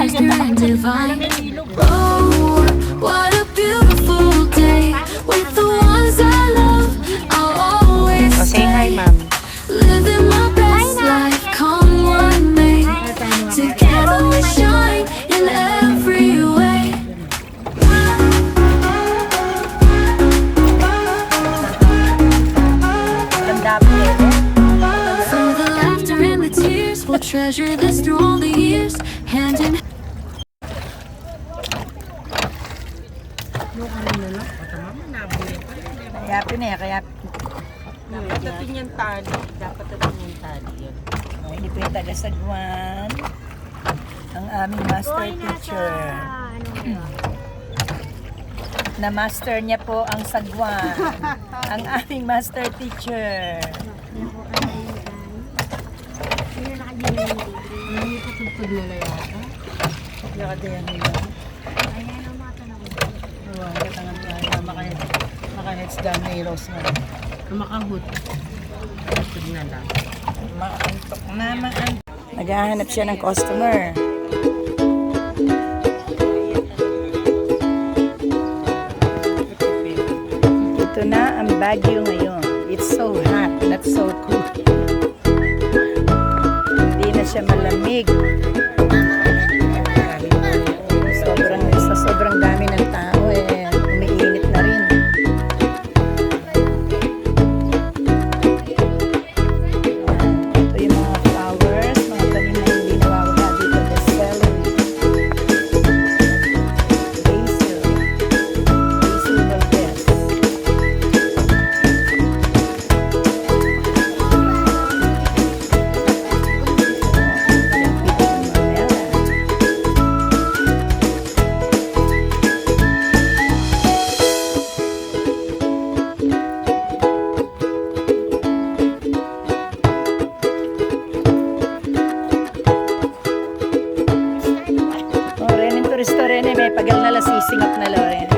master and divine. Oh, what a beautiful day with the ones I love. I'll always Say hi, stay, ma'am. living my best life. Come what may, together we shine in every way. For the laughter and the tears, we'll treasure this through all the years. Hand in hand. Kayapin eh, kayapin. Dapat natin yung tali. Dapat natin yung tali yun. Oh, hindi po yung taga-sagwan. Ang aming master teacher. Na-master niya po ang sagwan. Ang aming master teacher. Tutugtog nila yata. Yakadayan nila. Oo, ang katangan tayo. Maka-heads down na heroes mo. Makahut. Tutugtog na lang. Maantok na, maantok. Naghahanap siya ng customer. Ito na ang Baguio ngayon. It's so hot, not so cool. Hindi na siya malamig. Sa sobrang dami ng tao umiinit na rin. Ito yung mga flowers, mga tanim na hindi nawawala dito. The celery, basil Valdez. Renin Turisto Rene, may pagal na lasisingap na Lorena.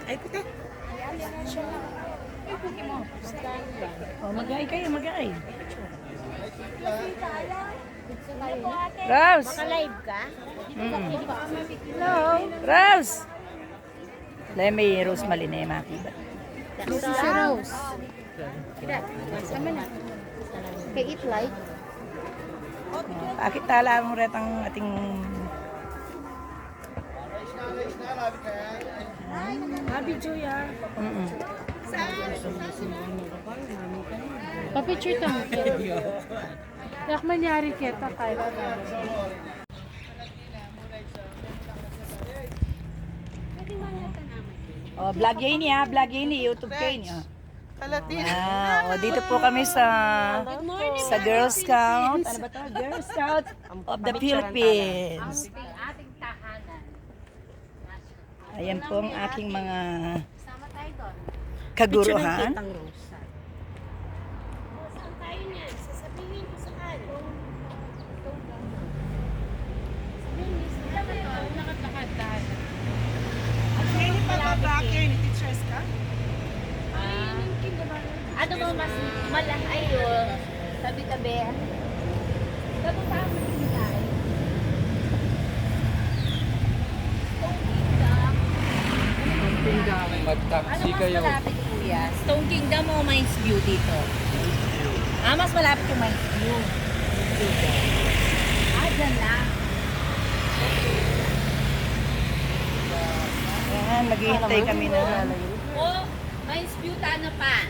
Ay, puti. Oh, mag-ay kayo, mag-ay. Rose! Live ka? Hello! Rose! Dahil may Rose Maline, makibat. Si Rose. Sama na. Kay Eat Light. Bakit tala mo rin ang ating... Happy Juya. Papicture ka mo. Yak manyari kita kahit Oh, vlog yun niya, vlog yun niya, YouTube kayo niya. Kalatin. Dito po kami sa Girl Scout. Ano ba to? Girl Scout of the Philippines. Ayan po ang aking mga kaguruhan. ano mo mas malahay yun? Tabi-tabi. Tapos tayo. Mag-taxi Ano mas kayo. malapit, kuya? Stone Kingdom o Mines View dito? Mas malapit yung Mines View. Dyan lang. Ayan, maghihintay kami na. Oh, Mines View na pa.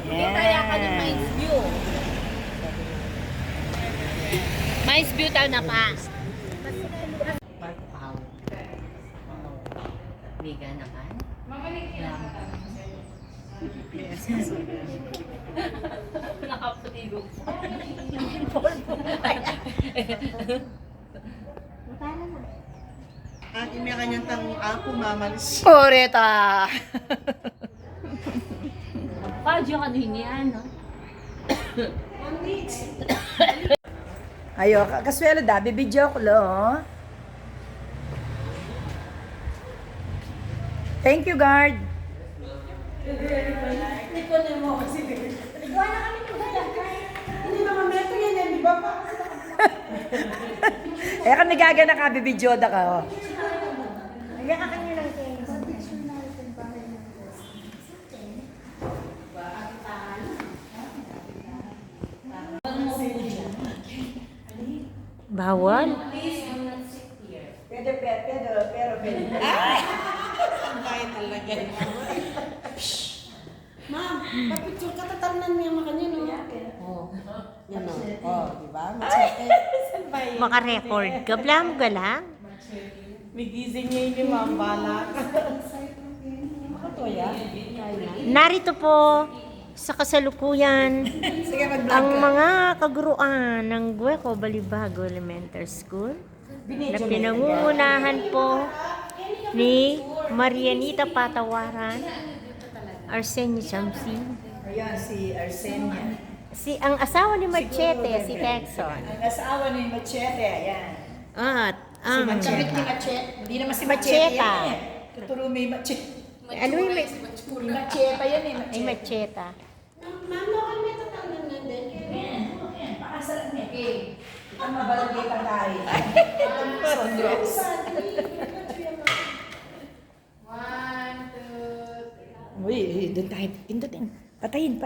Ayan. Kaya ka ng Mines View. Mines View na pa. Biga naman. Nakaputigo. At may kanyang ako mamalis. Poreta! Padyo ka din yan, no? Ayo, kaswelo da, bibidyo ko lo. Thank you, guard. Eh, kami gagana ka, bibidyo da ka, oh. Bawal? Pero, pwede. Kaya talaga. Ma'am, papicture ka, tatanan niya makanya, no? Oo. Yan, no? Oo, diba? Maka-record ka. Blam ka lang. May gising niya yung ma'am, bala. Makatoya? Narito po sa kasalukuyan Sige, mag-vlog ang ka. mga kaguruan ng Gueco Balibago Elementary School na pinangungunahan po ni Marianita Patawaran, Arsenio Chamsi, Ayan, si Arsenia. ang asawa ni Machete, si Texon, Ang asawa ni Machete, ayan. at ang Machete. Hindi naman si Macheta. Machete yan eh. Tuturo may Machete. ano yung Macheta yan eh, ay Machete. Macheta. Ma'am, lokal may tatanan na din. Pakasalan niya eh. Ang mabalagay pa tayo. Uy, doon tayo. Pindutin. Patayin.